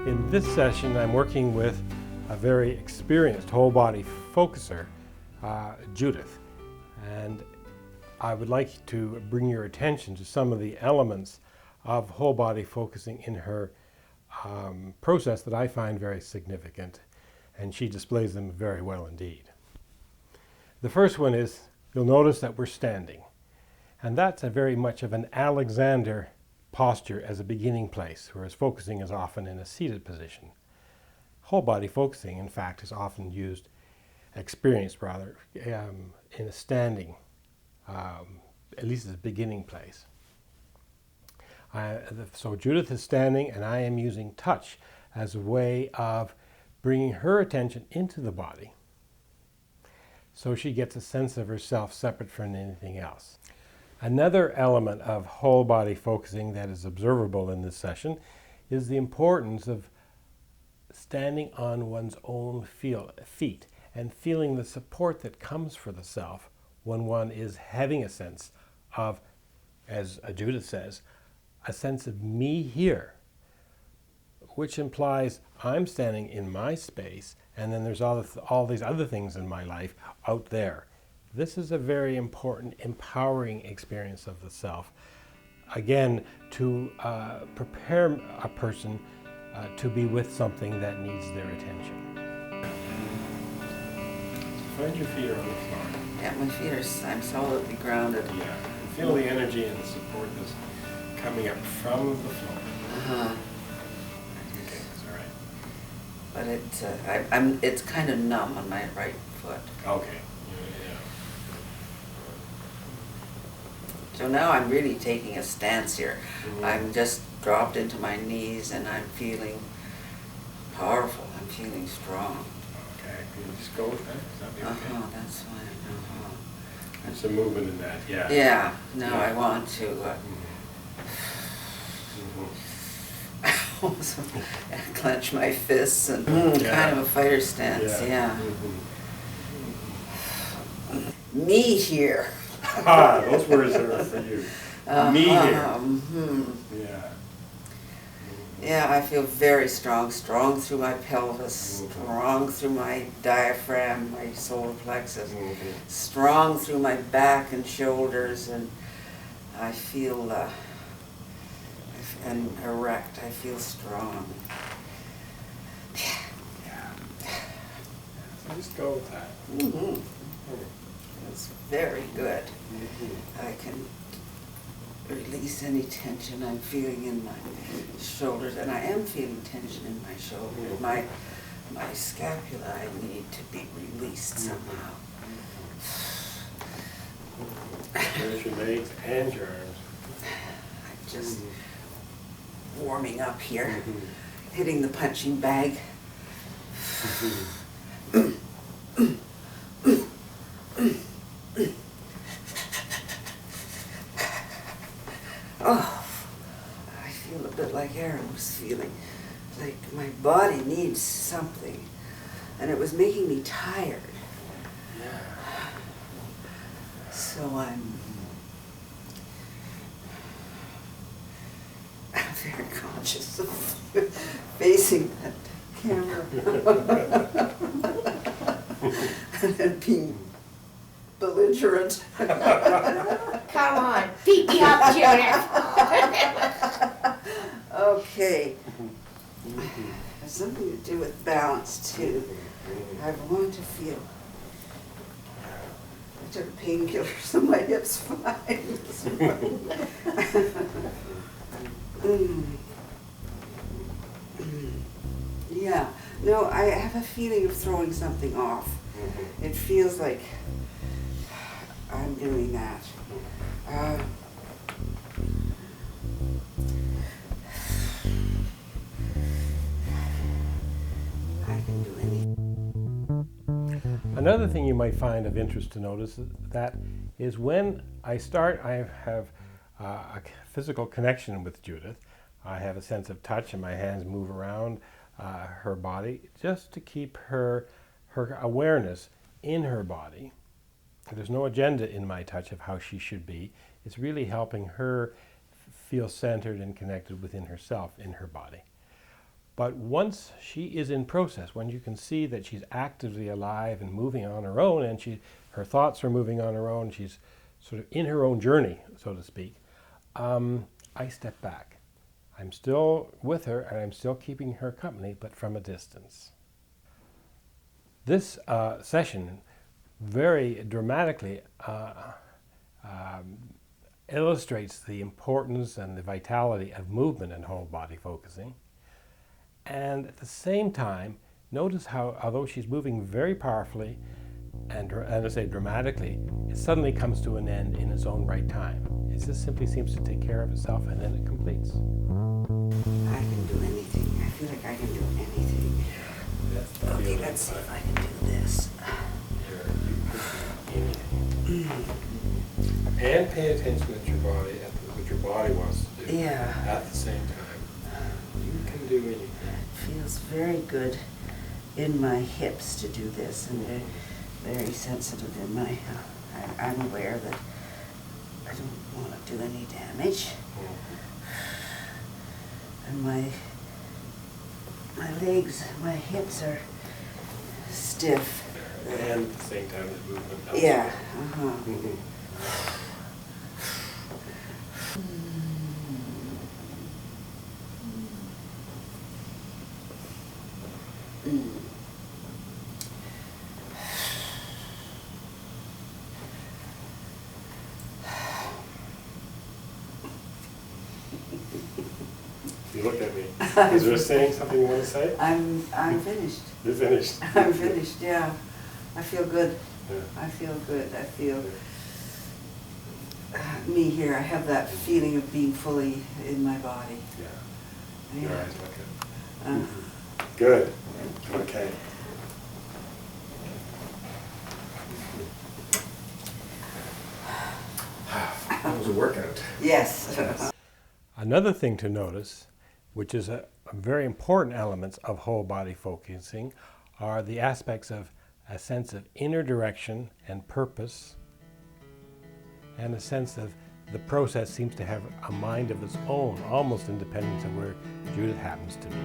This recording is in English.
In this session, I'm working with a very experienced whole body focuser, Judith, and I would like to bring your attention to some of the elements of whole body focusing in her process that I find very significant, and she displays them very well indeed. The first one is, you'll notice that we're standing, and that's a very much of an Alexander posture as a beginning place, whereas focusing is often in a seated position. Whole body focusing, in fact, is often experienced rather, in a standing, at least as a beginning place. So Judith is standing, and I am using touch as a way of bringing her attention into the body, so she gets a sense of herself separate from anything else. Another element of whole body focusing that is observable in this session is the importance of standing on one's own feet and feeling the support that comes for the self when one is having a sense of, as Judith says, a sense of me here, which implies I'm standing in my space, and then there's all these other things in my life out there. This is a very important, empowering experience of the self. Again, to prepare a person to be with something that needs their attention. Find your feet are on the floor. Yeah, my feet are, I'm solidly grounded. Yeah, feel the energy and the support that's coming up from the floor. Uh-huh. Okay, that's all right. But it's kind of numb on my right foot. Okay. So now I'm really taking a stance here. Mm-hmm. I'm just dropped into my knees and I'm feeling powerful. I'm feeling strong. Okay, can you just go with that? Is that be okay? Uh-huh, that's fine. Uh-huh. There's some movement in that, yeah. Yeah, no, Yeah. I want to clench my fists and kind of a fighter stance, yeah. Mm-hmm. Me here. Ah, those words are for you. Me here. Yeah. Yeah, I feel very strong through my pelvis, strong through my diaphragm, my solar plexus, strong through my back and shoulders, and I feel and erect. I feel strong. Yeah. So just go with that. Mm-hmm. It's very good. I can release any tension I'm feeling in my shoulders, and I am feeling tension in my shoulders. My scapula, I need to be released somehow. There's your legs and your arms. I'm just warming up here, hitting the punching bag. Oh, I feel a bit like Aaron was feeling, like my body needs something, and it was making me tired. Yeah. So I'm very conscious of facing that camera and then being belligerent. Come on, beat me up, Judith. Okay. Has something to do with balance too. I want to feel. I took a painkiller so my hips fine. Yeah. No, I have a feeling of throwing something off. It feels like I'm doing that. I can do anything. Another thing you might find of interest to notice is when I start, I have a physical connection with Judith. I have a sense of touch, and my hands move around her body just to keep her awareness in her body. There's no agenda in my touch of how she should be. It's really helping her feel centered and connected within herself, in her body. But once she is in process, when you can see that she's actively alive and moving on her own, and her thoughts are moving on her own, she's sort of in her own journey, so to speak, I step back. I'm still with her and I'm still keeping her company, but from a distance. This session very dramatically illustrates the importance and the vitality of movement in whole body focusing. And at the same time, notice how, although she's moving very powerfully and I say dramatically, it suddenly comes to an end in its own right time. It just simply seems to take care of itself, and then it completes. I can do anything. I feel like I can do anything. Okay, let's see if I can do this. And pay attention to what your body wants to do. Yeah. At the same time. You can do anything. It feels very good in my hips to do this, and they're very sensitive in my, I'm aware that I don't want to do any damage. And my legs, my hips are stiff. And at the same time, the movement helps. Yeah, You looked at me. Is there saying something you want to say? I'm finished. You're finished. I'm finished, yeah. I feel good. Yeah. I feel good. I feel me here. I have that feeling of being fully in my body. Yeah. Your Yeah. eyes look good. Uh, Good. Okay. That was a workout. yes. Another thing to notice, which is a very important element of whole body focusing, are the aspects of a sense of inner direction and purpose, and a sense of the process seems to have a mind of its own, almost independent of where Judith happens to be.